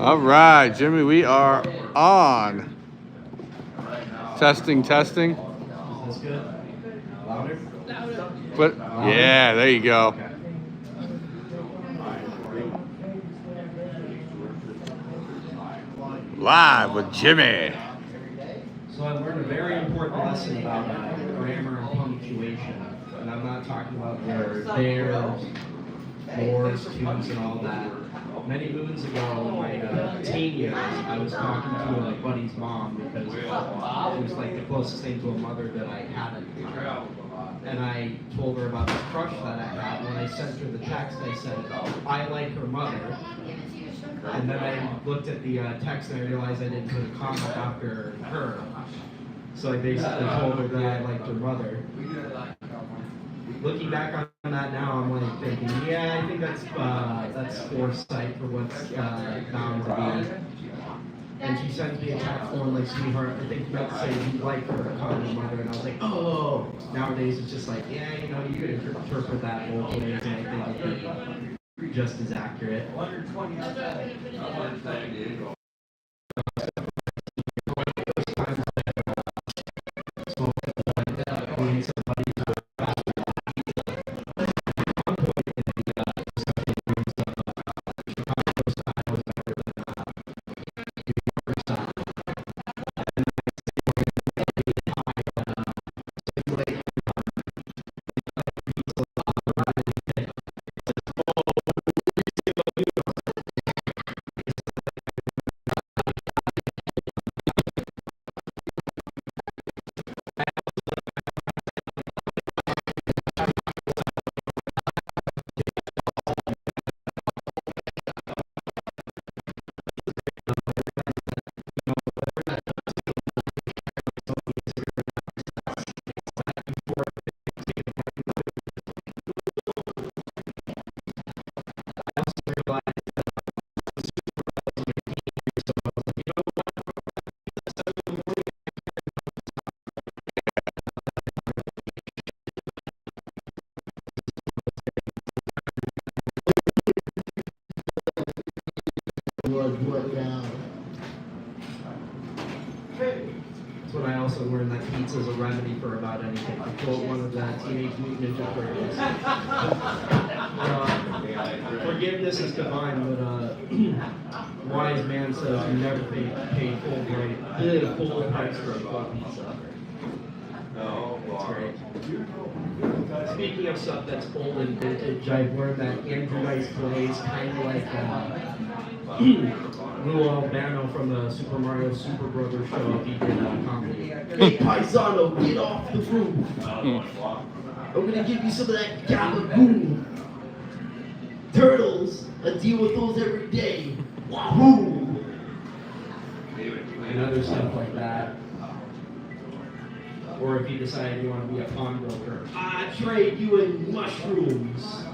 All right, Jimmy, we are on. Testing, testing. Is this good? Louder? But yeah, there you go. Live with Jimmy. So I learned a very important lesson about grammar and punctuation. And I'm not talking about your theirs, yours, twos, and all that. Many moons ago, in my teen years, I was talking to a buddy's mom because it was like the closest thing to a mother that I hadn't. And I told her about this crush that I had. When I sent her the text, I said, I like her mother. And then I looked at the text and I realized I didn't put a comma after her. So I basically told her that I liked her mother. Looking back on that now, I'm like thinking, yeah, I think that's foresight for what's bound to be. And she sends me a text going like, sweetheart, I think you meant to say you like her, call her mother. And I was like, oh. Nowadays it's just like, yeah, you know, you could interpret that both ways, and I think it'd be just as accurate. That's when I also learned that pizza is a remedy for about anything. To quote one of the Teenage Mutant Ninja Turtles. Forgiveness is divine, but wise man says you never pay full price for a cold pizza. That's great. Speaking of stuff that's old and vintage, I've learned that Andrew Dice plays kind of like Lou Albano from the Super Mario Super Brothers show. If he did a comedy. Hey, Paisano, get off the roof. I'm gonna give you some of that gabagool. Turtles, I deal with those every day. Wahoo! And other stuff like that. Or if you decide you want to be a pawnbroker, I trade you in mushrooms.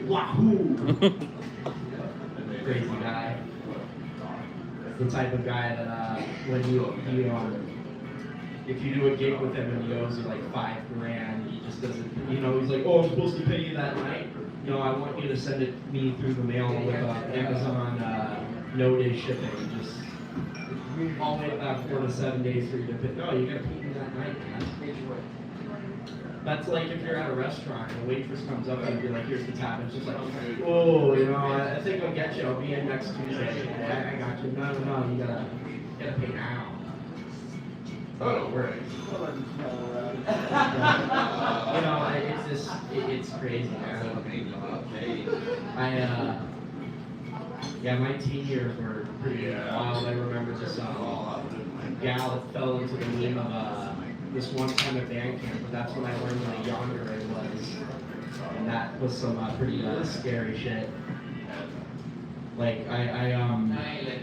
Wahoo! Crazy guy. The type of guy that when if you do a gig with him and he owes you like $5,000, he just doesn't, he's like, oh, I'm supposed to pay you that night. No, I want you to send it me through the mail with Amazon no-day shipping. Just all the way about 4 to 7 days for you to pay. No, you gotta pay me that night, man. That's like if you're at a restaurant and the waitress comes up and you're like, here's the tab. It's just like, oh, I think I'll get you. I'll be in next Tuesday. I got you. No, you gotta pay now. Oh, it works. It's crazy, man. My teen years were pretty wild. I remember this gal that fell into the meme of this one time at band camp, but that's when I learned what a yonder was. And that was some pretty scary shit. Like, I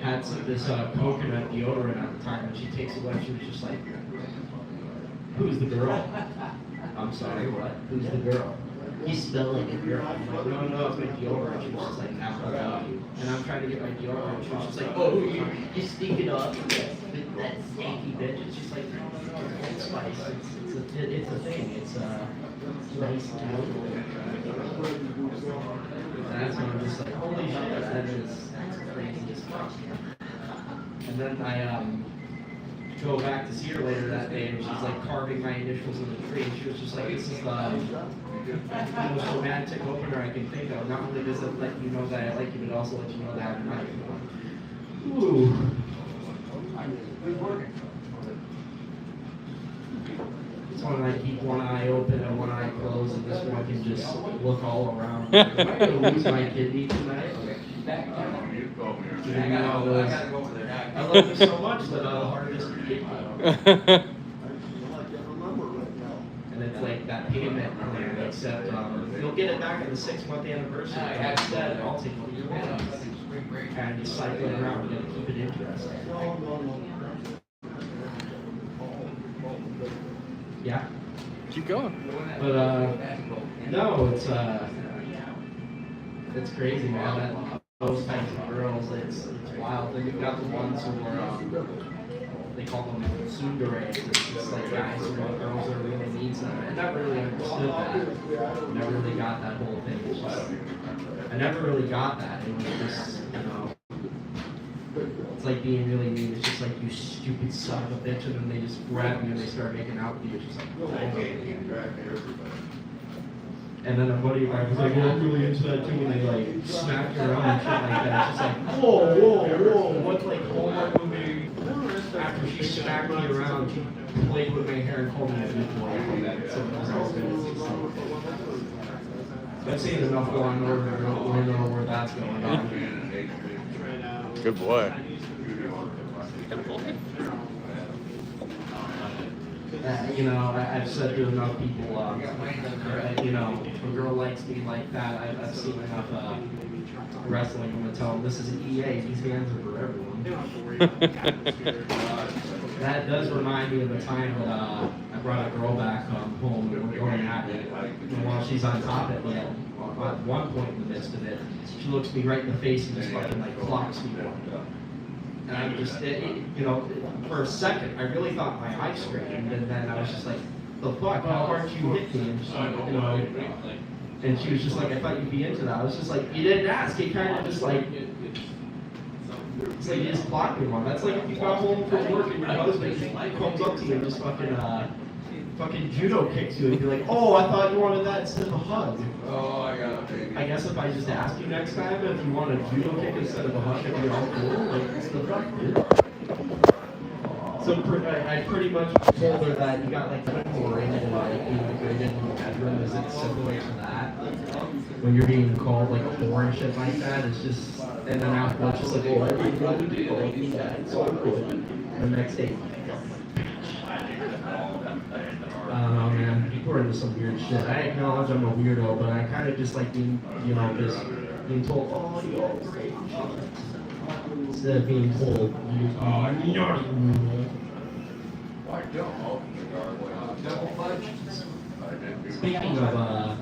had this coconut deodorant at the time, and she takes it away, she was just like, who's the girl? I'm sorry, what? Who's the girl? You smell like a girl. I'm like, no, it's my deodorant. She was just like, now I love you. And I'm trying to get my deodorant. She was just like, oh, you're sneaking up that stanky bitch. It's just like, Old Spice. It's a thing. It's nice deodorant. That's when I'm just like, holy shit, that's crazy as fuck. And then I go back to see her later that day, and she's like carving my initials in the tree. And she was just like, "This is the most romantic opener I can think of. Not only does it let you know that I like you, but it also lets you know that I'm not." Ooh. This one I keep one eye open and one eye closed, and this one can just look all around. Am I going to lose my kidney tonight? I love you so much that the heart is beating. And it's like that payment plan, except you'll get it back at the 6-month anniversary. And instead, I'll take what you want. And just cycle it around. We're going to keep it interesting. Yeah. Keep going. But no, it's crazy, man. Those types of girls, it's wild. Then you've got the ones who are they call them tsunderes. It's just like guys who are girls that really need something. I never really understood that. Never really got that whole thing. It's just, I never really got that. It was just, you know, it's like being really mean. It's just like, you stupid son of a bitch, and then they just grab you and they start making out with you. It's just like, okay. And then a buddy of mine was like, "Well, I'm really into that too," when they like smack you around and shit like that. It's just like, whoa, what like Hallmark movie? After she smacked me around, she played with my hair and called me a good boy. I've seen enough Law and Order to know where that's going on. Good boy. You know, I've said to enough people, you know, if a girl likes me like that, I've seen enough wrestling. I'm going to tell them, this is an EA, these hands are for everyone. That does remind me of a time that I brought a girl back home and we're going at it. And while she's on top of it, at one point in the midst of it, she looks me right in the face and just fucking like clocks me one. And I just, you know, for a second, I really thought my eye strained, and then I was just like, the fuck, how hard you hit me? And, you know, and she was just like, I thought you'd be into that. I was just like, you didn't ask. You kind of just like, it's like you just blocked me one. That's like if you got home from work and your husband comes up to you and just fucking judo kicks you, and you're like, oh, I thought you wanted that instead of a hug. Oh, I got it. I guess if I just ask you next time if you want a judo kick instead of a hug, it'd be all cool. Like, it's the fuck, dude. So I pretty much told her that you got like 24 in and like being degraded in the bedroom. Is it similar to that? When you're being called like a whore and shit like that, it's just, and then afterwards just like, oh, I really love you, I love you, that, it's all good. The next day, I don't know, man. People are into some weird shit. I acknowledge I'm a weirdo, but I kind of just like being, you know, just being told, oh, you're great. Instead of being told, Speaking of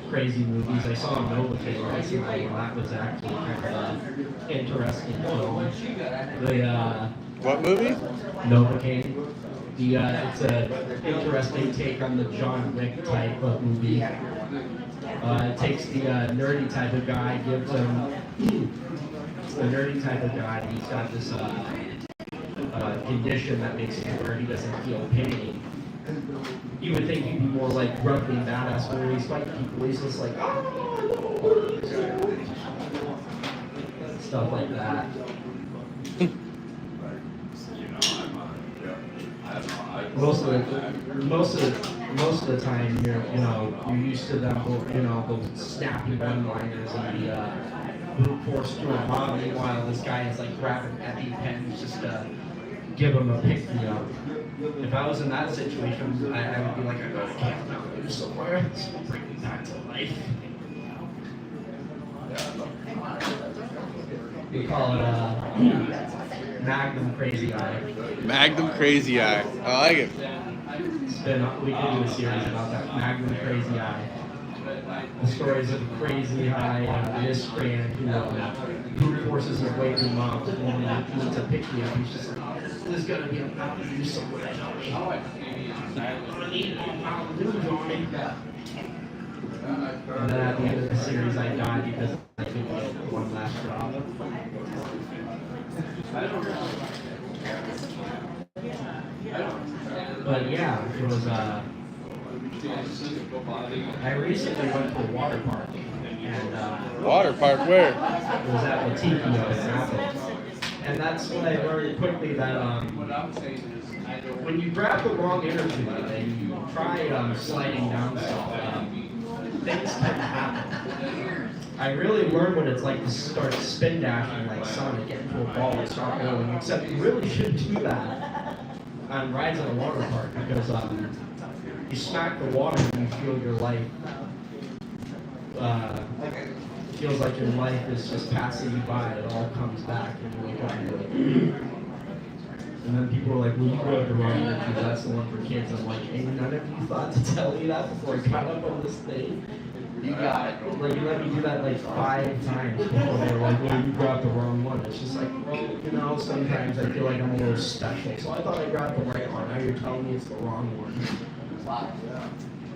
crazy movies, I saw Novocaine recently, and that was actually kind of an interesting film. What movie? Novocaine. It's an interesting take on the John Wick type of movie. It takes the nerdy type of guy, gives him the nerdy type of guy, and he's got this condition that makes him where he doesn't feel pain. You would think he'd be more like grumpy badass, but when he's fighting people, he's just like, oh, stuff like that. Most of the time, you're used to them, those snappy one-liners and the brute force to a bomb. Meanwhile, this guy is like grabbing EpiPens just to give him a pick-me-up. If I was in that situation, I would be like, I got a camp down there somewhere, so bring me back to life. We call it Magnum Crazy Eye. Magnum Crazy Eye. I like it. We could do a series about that. Magnum Crazy Eye. The stories of the crazy eye miscreant who forces his way through mobs and he needs a pick me up. He's just like, this is gonna be a mountain dew somewhere. I'm gonna need a mountain dew, Johnny. And then at the end of the series, I died because I took one last drop. But yeah, it was. I recently went to the water park, and Water park where? it was at Waikiki in Athens. And that's when I learned quickly that when you grab the wrong energy and you try sliding down stuff, things tend to happen. I really learned what it's like to start spin dashing like Sonic, get into a ball and start going, except you really shouldn't do that on rides at a water park because you smack the water and you feel your life feels like your life is just passing you by. It all comes back and you wake up and you're like, and then people are like, well, you go to wrong because that's the one for kids. I'm like, hey, none of you thought to tell me that before I got up on this thing? You got it. Like, you let me do that like 5 times before they were like, well, you grabbed the wrong one. It's just like, well, sometimes I feel like I'm a little special. So I thought I grabbed the right one. Now you're telling me it's the wrong one.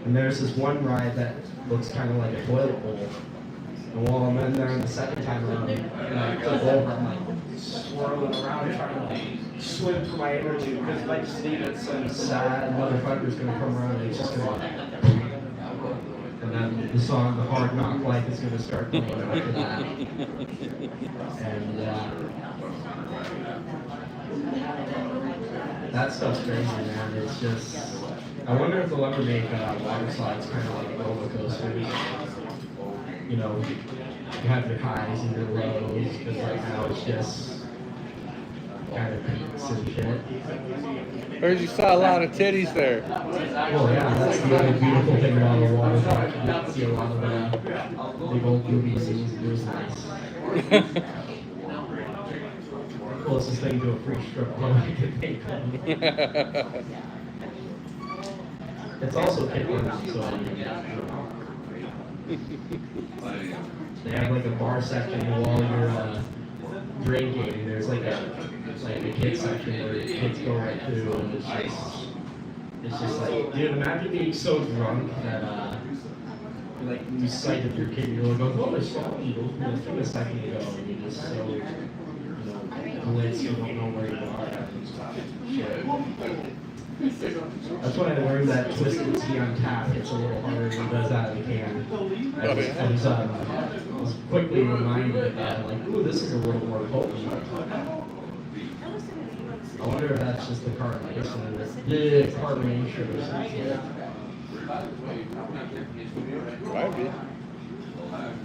And there's this one ride that looks kind of like a toilet bowl. And while I'm in there the second time around, and I flip over, I'm like swirling around trying to swim for my energy because if I just leave it, some sad motherfucker's gonna come around and it's just gonna. And then the song, The Hard Knock Life, is gonna start playing after that. And that stuff's crazy, man. It's just. I wonder if they'll ever make water slides kind of like roller coasters. You know, you have your highs and your lows, because right now it's just kind of peaks and shit. Heard you saw a lot of titties there. Well, yeah, that's the other beautiful thing about a water park. You get to see a lot of big old boobies, and it was nice. Closest thing to a free strip club I could think of. It's also kid friendly, so they have like a bar section while you're drinking. There's like a kids section where kids go right through, and it's just like, dude, imagine being so drunk that like you sighted your kid, you're like, oh, I saw you a second ago, and you're just so blitz, you don't know where you are. That's when I learned that twisted tea on tap hits a little harder than it does out of the can. I was quickly reminded that, like, ooh, this is a little more potent. I wonder if that's just the carbonation. The carbonation or something. Might be.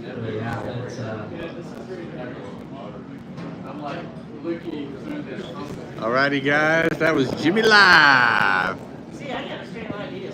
But yeah, that's Alrighty, guys, that was Jimmy Live. See, I got a straight idea.